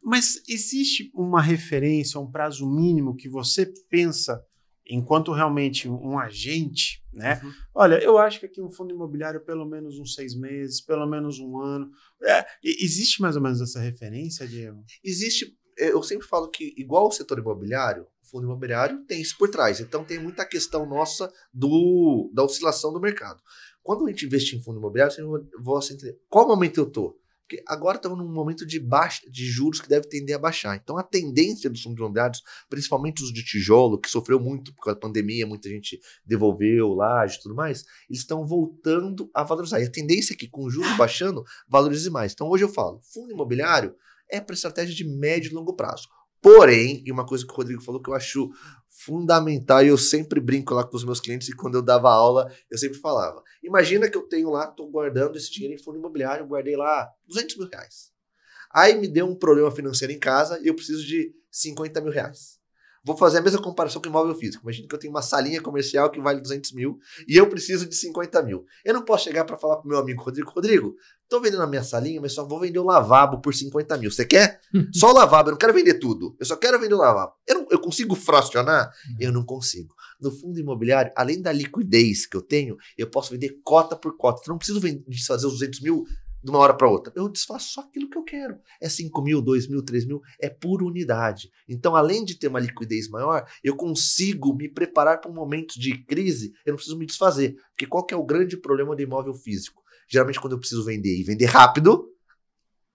Mas existe uma referência, um prazo mínimo que você pensa enquanto realmente um agente, né? Uhum. Olha, eu acho que aqui um fundo imobiliário pelo menos uns 6 meses, pelo menos 1 ano. Existe mais ou menos essa referência, Diego? Existe. Eu sempre falo que, igual o setor imobiliário, o fundo imobiliário tem isso por trás. Então tem muita questão nossa da oscilação do mercado. Quando a gente investe em fundo imobiliário, você entender qual momento eu estou. Porque agora estamos num momento de juros que deve tender a baixar. Então a tendência dos fundos imobiliários, principalmente os de tijolo, que sofreu muito por causa da pandemia, muita gente devolveu laje e tudo mais, eles estão voltando a valorizar. E a tendência é que com juros baixando, valorize mais. Então hoje eu falo, fundo imobiliário é para estratégia de médio e longo prazo. Porém, e uma coisa que o Rodrigo falou que eu acho fundamental, e eu sempre brinco lá com os meus clientes, e quando eu dava aula, eu sempre falava, imagina que eu tenho lá, estou guardando esse dinheiro em fundo imobiliário, guardei lá 200 mil reais. Aí me deu um problema financeiro em casa e eu preciso de 50 mil reais. Vou fazer a mesma comparação com imóvel físico. Imagina que eu tenho uma salinha comercial que vale 200 mil e eu preciso de 50 mil. Eu não posso chegar para falar pro meu amigo Rodrigo, tô vendendo a minha salinha, mas só vou vender o lavabo por 50 mil. Você quer? Só o lavabo, eu não quero vender tudo. Eu só quero vender o lavabo. Eu consigo fracionar? Eu não consigo. No fundo imobiliário, além da liquidez que eu tenho, eu posso vender cota por cota. Então, não preciso fazer os 200 mil de uma hora para outra. Eu desfaço só aquilo que eu quero. É 5 mil, 2 mil, 3 mil, é por unidade. Então, além de ter uma liquidez maior, eu consigo me preparar para um momento de crise, eu não preciso me desfazer. Porque qual que é o grande problema do imóvel físico? Geralmente, quando eu preciso vender e vender rápido,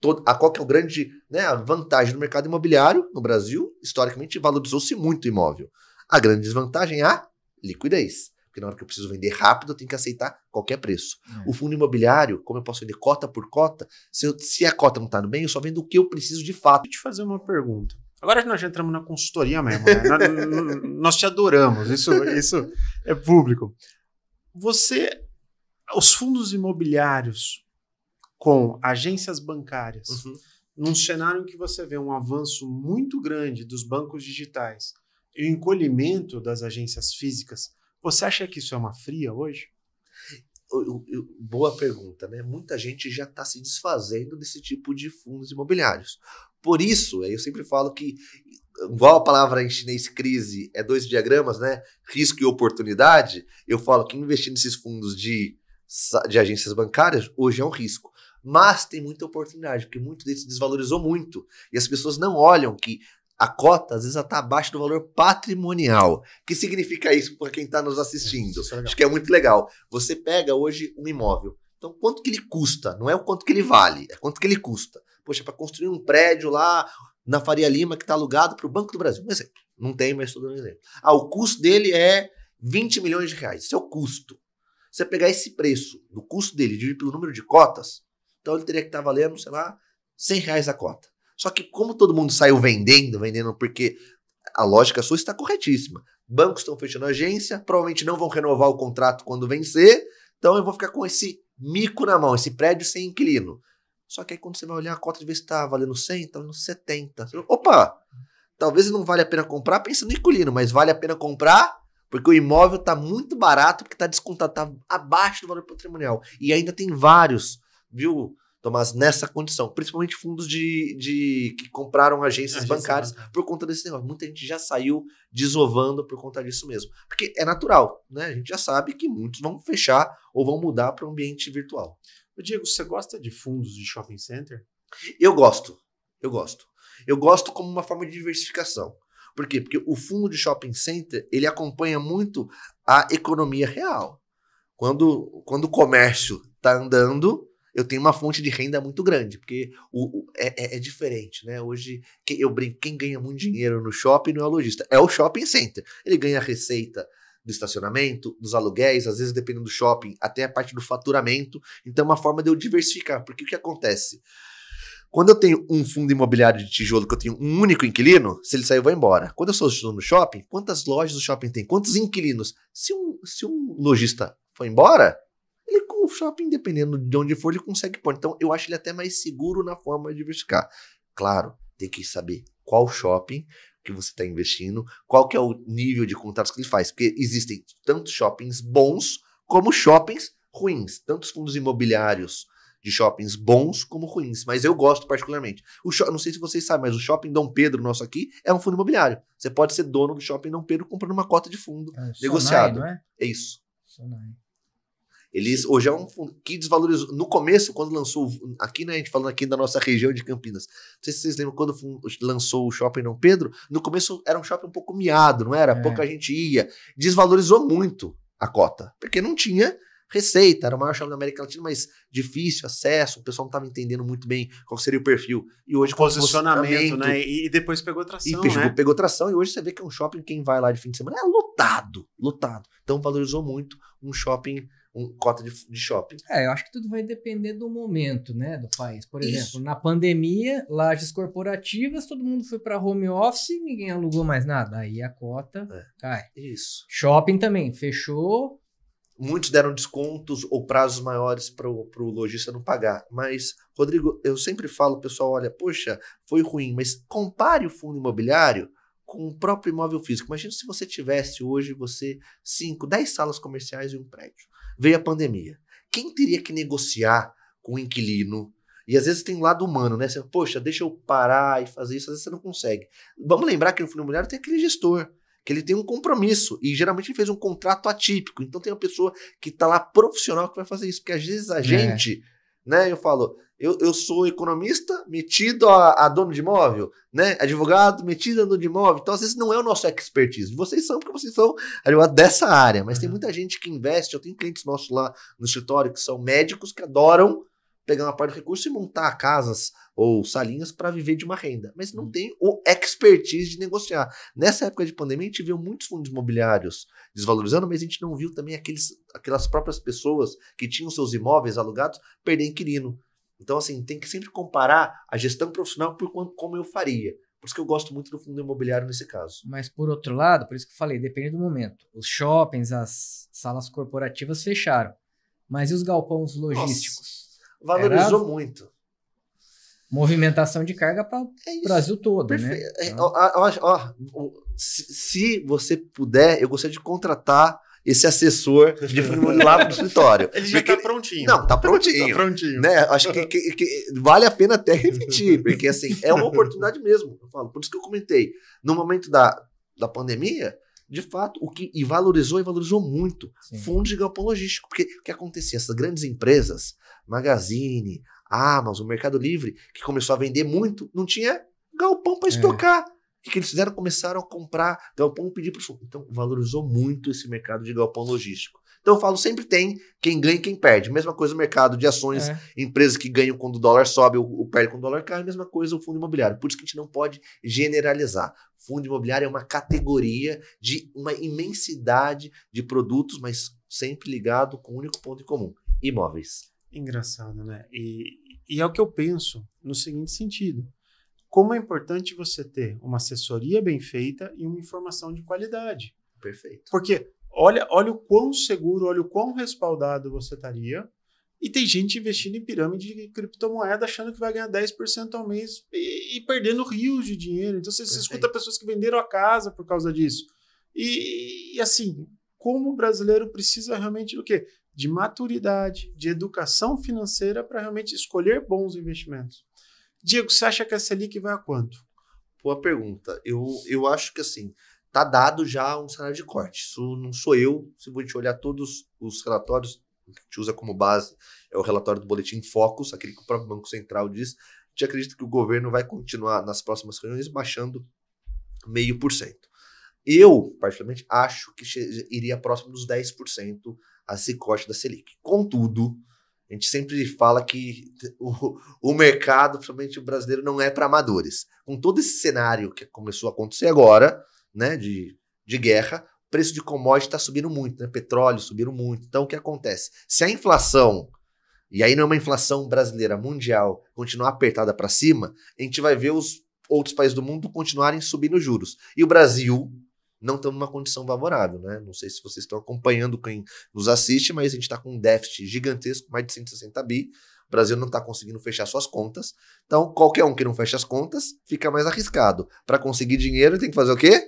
qual que é o grande, a vantagem do mercado imobiliário no Brasil? Historicamente, valorizou-se muito o imóvel. A grande desvantagem é a liquidez. Porque na hora que eu preciso vender rápido, eu tenho que aceitar qualquer preço. O fundo imobiliário, como eu posso vender cota por cota, se a cota não está no bem, eu só vendo o que eu preciso de fato. Deixa eu te fazer uma pergunta. Agora nós já entramos na consultoria mesmo, né? nós te adoramos, isso é público. Os fundos imobiliários com agências bancárias, num cenário em que você vê um avanço muito grande dos bancos digitais e o encolhimento das agências físicas, você acha que isso é uma fria hoje? Boa pergunta, né? Muita gente já está se desfazendo desse tipo de fundos imobiliários. Por isso, eu sempre falo que, igual a palavra em chinês crise é 2 diagramas, né? Risco e oportunidade, eu falo que investir nesses fundos de agências bancárias hoje é um risco. Mas tem muita oportunidade, porque muito deles desvalorizou muito. E as pessoas não olham que a cota, às vezes, está abaixo do valor patrimonial. O que significa isso para quem está nos assistindo? Acho que é muito legal. Você pega hoje um imóvel. Então, quanto que ele custa? Não é o quanto que ele vale, é quanto que ele custa. Poxa, para construir um prédio lá na Faria Lima que está alugado para o Banco do Brasil. Um exemplo. Não tem, mas estou dando um exemplo. O custo dele é 20 milhões de reais. Esse é o custo. Você pegar esse preço do custo dele e dividir pelo número de cotas, então ele teria que estar valendo, sei lá, 100 reais a cota. Só que como todo mundo saiu vendendo porque a lógica sua está corretíssima. Bancos estão fechando agência, provavelmente não vão renovar o contrato quando vencer, então eu vou ficar com esse mico na mão, esse prédio sem inquilino. Só que aí quando você vai olhar a cota de vez se está valendo 100, está valendo 70. Opa! Talvez não vale a pena comprar pensando no inquilino, mas vale a pena comprar porque o imóvel está muito barato, porque está descontado, está abaixo do valor patrimonial. E ainda tem vários, viu, Tomás, nessa condição, principalmente fundos que compraram agências bancárias por conta desse negócio. Muita gente já saiu desovando por conta disso mesmo. Porque é natural, né? A gente já sabe que muitos vão fechar ou vão mudar para um ambiente virtual. Diego, você gosta de fundos de shopping center? Eu gosto. Eu gosto como uma forma de diversificação. Por quê? Porque o fundo de shopping center, ele acompanha muito a economia real. Quando o comércio está andando, eu tenho uma fonte de renda muito grande, porque é diferente, né? Hoje, eu brinco, quem ganha muito dinheiro no shopping não é o lojista, é o shopping center. Ele ganha receita do estacionamento, dos aluguéis, às vezes dependendo do shopping, até a parte do faturamento. Então é uma forma de eu diversificar, porque o que acontece? Quando eu tenho um fundo imobiliário de tijolo que eu tenho um único inquilino, se ele sair, eu vou embora. Quando eu sou no shopping, quantas lojas do shopping tem? Quantos inquilinos? Se um lojista for embora, ele com o shopping, dependendo de onde for, ele consegue pôr. Então eu acho ele até mais seguro na forma de diversificar. Claro, tem que saber qual shopping que você está investindo, qual que é o nível de contratos que ele faz. Porque existem tanto shoppings bons como shoppings ruins. Tantos fundos imobiliários de shoppings bons como ruins, mas eu gosto particularmente. Não sei se vocês sabem, mas o Shopping Dom Pedro nosso aqui é um fundo imobiliário. Você pode ser dono do Shopping Dom Pedro comprando uma cota de fundo negociado. Sonai, não é? É isso. Sonai. Eles hoje é um fundo que desvalorizou. No começo, quando lançou aqui, né, a gente falando aqui da nossa região de Campinas. Não sei se vocês lembram quando lançou o Shopping Dom Pedro. No começo era um shopping um pouco miado, não era? Pouca gente ia. Desvalorizou muito a cota, porque não tinha receita, era o maior shopping da América Latina, mas difícil acesso, o pessoal não estava entendendo muito bem qual seria o perfil. E hoje, o posicionamento, né? E depois pegou tração, pegou tração, e hoje você vê que é um shopping, quem vai lá de fim de semana é lotado. Então valorizou muito um shopping, cota de shopping. Eu acho que tudo vai depender do momento, né, do país. Por exemplo, na pandemia, lajes corporativas, todo mundo foi para home office, ninguém alugou mais nada. Aí a cota cai. Isso. Shopping também, fechou. Muitos deram descontos ou prazos maiores para o lojista não pagar. Mas, Rodrigo, eu sempre falo, pessoal, olha, poxa, foi ruim, mas compare o fundo imobiliário com o próprio imóvel físico. Imagina se você tivesse hoje, 5, 10 salas comerciais e um prédio. Veio a pandemia. Quem teria que negociar com o inquilino? E às vezes tem um lado humano, né? Você, poxa, deixa eu parar e fazer isso, às vezes você não consegue. Vamos lembrar que no fundo imobiliário tem aquele gestor, que ele tem um compromisso, e geralmente ele fez um contrato atípico, então tem uma pessoa que está lá profissional que vai fazer isso, porque às vezes a gente, né, eu falo, eu sou economista metido a dono de imóvel, né, advogado metido a dono de imóvel, então às vezes não é o nosso expertise, vocês são porque vocês são advogados dessa área, mas tem muita gente que investe, eu tenho clientes nossos lá no escritório que são médicos que adoram pegar uma parte do recurso e montar casas ou salinhas para viver de uma renda, mas não tem o expertise de negociar. Nessa época de pandemia, a gente viu muitos fundos imobiliários desvalorizando, mas a gente não viu também aquelas próprias pessoas que tinham seus imóveis alugados perder inquilino. Então, assim, tem que sempre comparar a gestão profissional como eu faria. Por isso que eu gosto muito do fundo imobiliário nesse caso. Mas, por outro lado, por isso que eu falei, depende do momento. Os shoppings, as salas corporativas fecharam. Mas e os galpões logísticos? Valorizou muito. Movimentação de carga para o Brasil todo, perfeito, né? Então... Se você puder, eu gostaria de contratar esse assessor de fundo lá pro escritório. Ele já tá prontinho. Não, tá prontinho. Tá prontinho. Né? Acho que vale a pena até repetir, porque assim, é uma oportunidade mesmo. Eu falo, por isso que eu comentei. No momento da pandemia, de fato, valorizou muito. Sim. Fundos de galpão logístico. Porque o que acontecia? Essas grandes empresas, Magazine, Amazon, Mercado Livre, que começou a vender muito, não tinha galpão para estocar. O que eles fizeram? Começaram a comprar galpão e pedir para o fundo. Então, valorizou muito esse mercado de galpão logístico. Então, eu falo, sempre tem quem ganha e quem perde. Mesma coisa no mercado de ações, empresas que ganham quando o dólar sobe ou perdem quando o dólar cai. Mesma coisa o fundo imobiliário. Por isso que a gente não pode generalizar. Fundo imobiliário é uma categoria de uma imensidade de produtos, mas sempre ligado com um único ponto em comum: imóveis. Engraçado, né? E é o que eu penso no seguinte sentido. Como é importante você ter uma assessoria bem feita e uma informação de qualidade. Perfeito. Porque olha o quão seguro, olha o quão respaldado você estaria. E tem gente investindo em pirâmide de criptomoeda achando que vai ganhar 10% ao mês e perdendo rios de dinheiro. Então você escuta pessoas que venderam a casa por causa disso. E assim, como o brasileiro precisa realmente do quê? De maturidade, de educação financeira para realmente escolher bons investimentos. Diego, você acha que a Selic vai a quanto? Boa pergunta. Eu acho que assim, tá dado já um cenário de corte. Isso não sou eu. Se a gente olhar todos os relatórios, que a gente usa como base é o relatório do Boletim Focus, aquele que o próprio Banco Central diz. A gente acredita que o governo vai continuar nas próximas reuniões baixando 0,5%. Eu, particularmente, acho que iria próximo dos 10% a esse corte da Selic. Contudo, a gente sempre fala que o mercado, principalmente o brasileiro, não é para amadores. Com todo esse cenário que começou a acontecer agora, né, de guerra, preço de commodity está subindo muito, né? Petróleo subindo muito. Então, o que acontece? Se a inflação, e aí não é uma inflação brasileira, mundial, continuar apertada para cima, a gente vai ver os outros países do mundo continuarem subindo juros. E o Brasil não está numa condição favorável, né? Não sei se vocês estão acompanhando quem nos assiste, mas a gente está com um déficit gigantesco, mais de 160 bi. O Brasil não está conseguindo fechar suas contas. Então, qualquer um que não fecha as contas fica mais arriscado. Para conseguir dinheiro, tem que fazer o quê?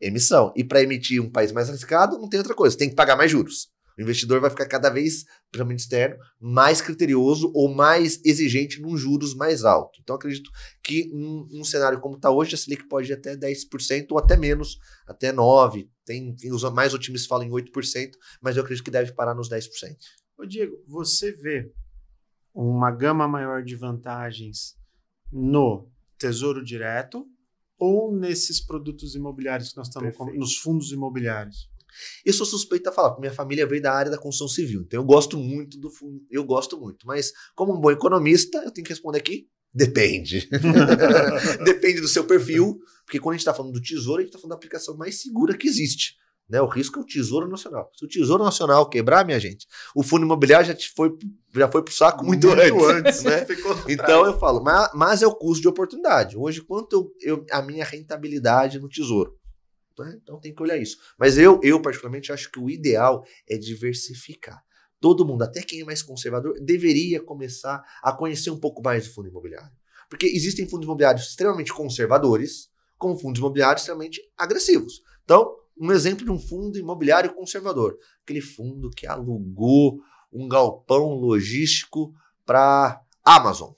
Emissão. E para emitir um país mais arriscado, não tem outra coisa. Tem que pagar mais juros. O investidor vai ficar cada vez, principalmente externo, mais criterioso ou mais exigente num juros mais alto. Então, acredito que num cenário como está hoje, a Selic pode ir até 10% ou até menos, até 9%. Tem os mais otimistas falam em 8%, mas eu acredito que deve parar nos 10%. Ô Diego, você vê uma gama maior de vantagens no Tesouro Direto ou nesses produtos imobiliários que nós estamos nos fundos imobiliários? Eu sou suspeito a falar, porque minha família veio da área da construção civil, então eu gosto muito do fundo, mas como um bom economista, eu tenho que responder aqui, depende. Depende do seu perfil, porque quando a gente está falando do Tesouro, a gente está falando da aplicação mais segura que existe. Né? O risco é o Tesouro Nacional. Se o Tesouro Nacional quebrar, minha gente, o fundo imobiliário já foi pro saco muito antes. Né? Então eu falo, mas é o custo de oportunidade. Hoje, quanto a minha rentabilidade no Tesouro? Né? Então tem que olhar isso. Mas eu particularmente acho que o ideal é diversificar. Todo mundo, até quem é mais conservador, deveria começar a conhecer um pouco mais do fundo imobiliário. Porque existem fundos imobiliários extremamente conservadores, como fundos imobiliários extremamente agressivos. Então, um exemplo de um fundo imobiliário conservador. Aquele fundo que alugou um galpão logístico para Amazon,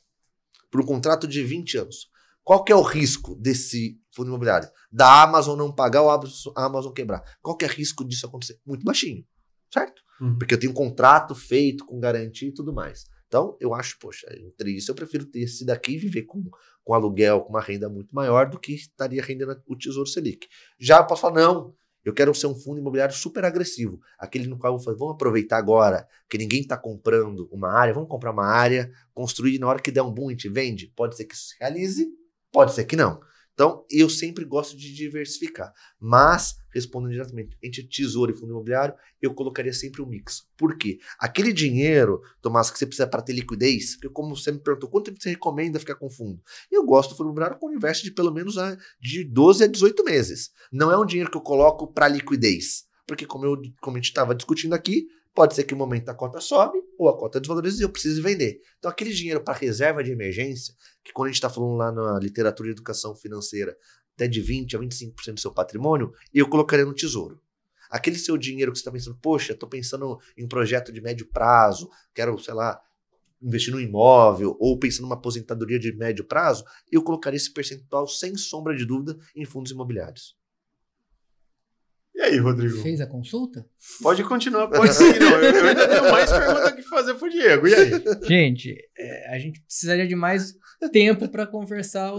por um contrato de 20 anos. Qual que é o risco desse fundo imobiliário? Da Amazon não pagar ou a Amazon quebrar. Qual que é o risco disso acontecer? Muito baixinho, certo? Porque eu tenho um contrato feito com garantia e tudo mais. Então, eu acho, poxa, entre isso eu prefiro ter esse daqui e viver com aluguel, com uma renda muito maior do que estaria rendendo o Tesouro Selic. Já eu posso falar, não, eu quero ser um fundo imobiliário super agressivo. Aquele no qual eu vou fazer, vamos aproveitar agora que ninguém está comprando uma área, vamos comprar uma área, construir, na hora que der um boom a gente vende. Pode ser que isso se realize, pode ser que não. Então, eu sempre gosto de diversificar. Mas, respondendo diretamente, entre tesouro e fundo imobiliário, eu colocaria sempre um mix. Por quê? Aquele dinheiro, Tomás, que você precisa para ter liquidez, porque como você me perguntou, quanto tempo você recomenda ficar com fundo? Eu gosto do fundo imobiliário com investe de pelo menos de 12 a 18 meses. Não é um dinheiro que eu coloco para liquidez. Porque como a gente estava discutindo aqui, pode ser que no momento a cota sobe ou a cota desvaloriza e eu preciso vender. Então, aquele dinheiro para reserva de emergência, que quando a gente está falando lá na literatura de educação financeira, até de 20% a 25% do seu patrimônio, eu colocaria no tesouro. Aquele seu dinheiro que você está pensando, poxa, estou pensando em um projeto de médio prazo, quero, sei lá, investir no imóvel, ou pensando numa aposentadoria de médio prazo, eu colocaria esse percentual, sem sombra de dúvida, em fundos imobiliários. E aí, Rodrigo? Fez a consulta? Pode continuar, pode seguir. Não. Eu ainda tenho mais perguntas que fazer pro Diego. E aí? Gente, a gente precisaria de mais tempo para conversar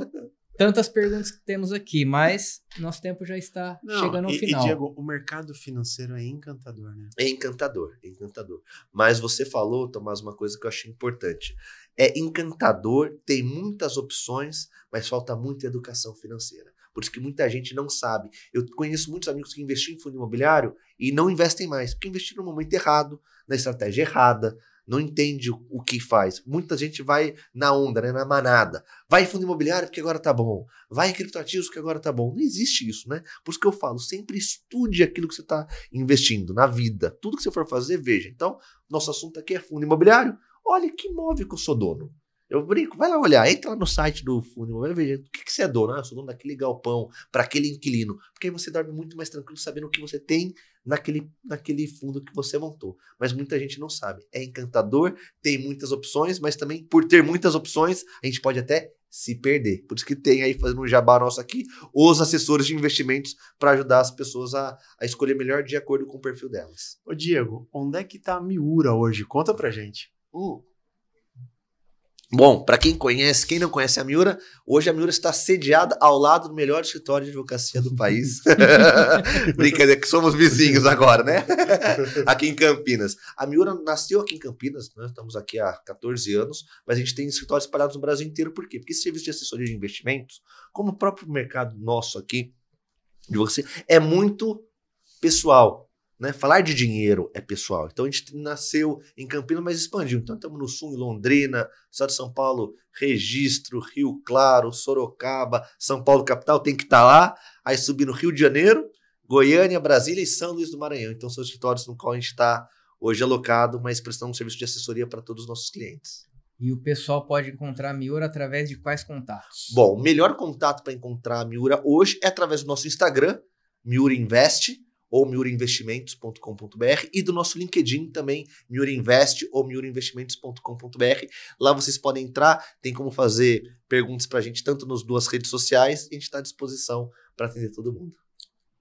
tantas perguntas que temos aqui, mas nosso tempo já está chegando ao final. E, Diego, o mercado financeiro é encantador, né? É encantador, é encantador. Mas você falou, Tomás, uma coisa que eu achei importante. É encantador, tem muitas opções, mas falta muita educação financeira. Por isso que muita gente não sabe. Eu conheço muitos amigos que investiram em fundo imobiliário e não investem mais, porque investiram no momento errado, na estratégia errada, não entende o que faz. Muita gente vai na onda, né, na manada. Vai em fundo imobiliário porque agora tá bom. Vai em criptoativos porque agora tá bom. Não existe isso, né? Por isso que eu falo, sempre estude aquilo que você está investindo na vida. Tudo que você for fazer, veja. Então, nosso assunto aqui é fundo imobiliário. Olha que imóvel que eu sou dono. Eu brinco, vai lá olhar, entra lá no site do fundo imobiliário, veja, o que você é dono? Eu sou dono daquele galpão, para aquele inquilino. Porque aí você dorme muito mais tranquilo sabendo o que você tem naquele fundo que você montou. Mas muita gente não sabe. É encantador, tem muitas opções, mas também por ter muitas opções, a gente pode até se perder. Por isso que tem aí, fazendo um jabá nosso aqui, os assessores de investimentos para ajudar as pessoas a escolher melhor de acordo com o perfil delas. Ô Diego, onde é que tá a Miura hoje? Conta pra gente. Bom, para quem conhece, quem não conhece a Miura, hoje a Miura está sediada ao lado do melhor escritório de advocacia do país. Brincadeira, que somos vizinhos agora, né? Aqui em Campinas. A Miura nasceu aqui em Campinas, nós estamos aqui há 14 anos, mas a gente tem escritórios espalhados no Brasil inteiro. Por quê? Porque esse serviço de assessoria de investimentos, como o próprio mercado nosso aqui, de você, é muito pessoal. Né? Falar de dinheiro é pessoal. Então a gente nasceu em Campinas, mas expandiu. Então estamos no sul, em Londrina, estado de São Paulo, Registro, Rio Claro, Sorocaba, São Paulo capital, tem que estar lá. Aí subir no Rio de Janeiro, Goiânia, Brasília e São Luís do Maranhão. Então são os escritórios no qual a gente está hoje alocado, mas prestando um serviço de assessoria para todos os nossos clientes. E o pessoal pode encontrar a Miura através de quais contatos? Bom, o melhor contato para encontrar a Miura hoje é através do nosso Instagram, Miura Invest, ou miurainvestimentos.com.br, e do nosso LinkedIn também, Miura Invest ou miurainvestimentos.com.br. Lá vocês podem entrar, tem como fazer perguntas para a gente, tanto nas duas redes sociais, e a gente está à disposição para atender todo mundo.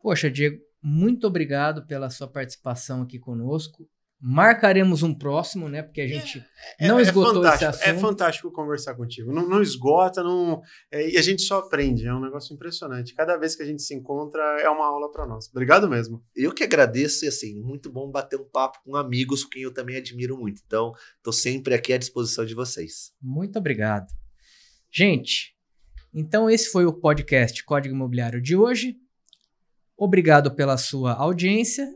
Poxa, Diego, muito obrigado pela sua participação aqui conosco. Marcaremos um próximo, né? Porque a gente não esgotou esse assunto. É fantástico conversar contigo. Não esgota, e a gente só aprende. É um negócio impressionante. Cada vez que a gente se encontra, é uma aula para nós. Obrigado mesmo. Eu que agradeço e, assim, muito bom bater um papo com amigos, quem eu também admiro muito. Então, estou sempre aqui à disposição de vocês. Muito obrigado. Gente, então esse foi o podcast Código Imobiliário de hoje. Obrigado pela sua audiência.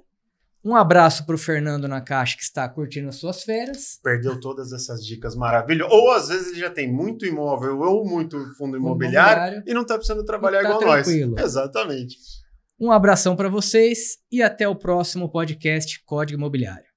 Um abraço para o Fernando na caixa que está curtindo as suas férias. Perdeu todas essas dicas maravilhosas. Ou às vezes ele já tem muito imóvel ou muito fundo imobiliário e não está precisando trabalhar igual tranquilo. Nós. Exatamente. Um abração para vocês e até o próximo podcast Código Imobiliário.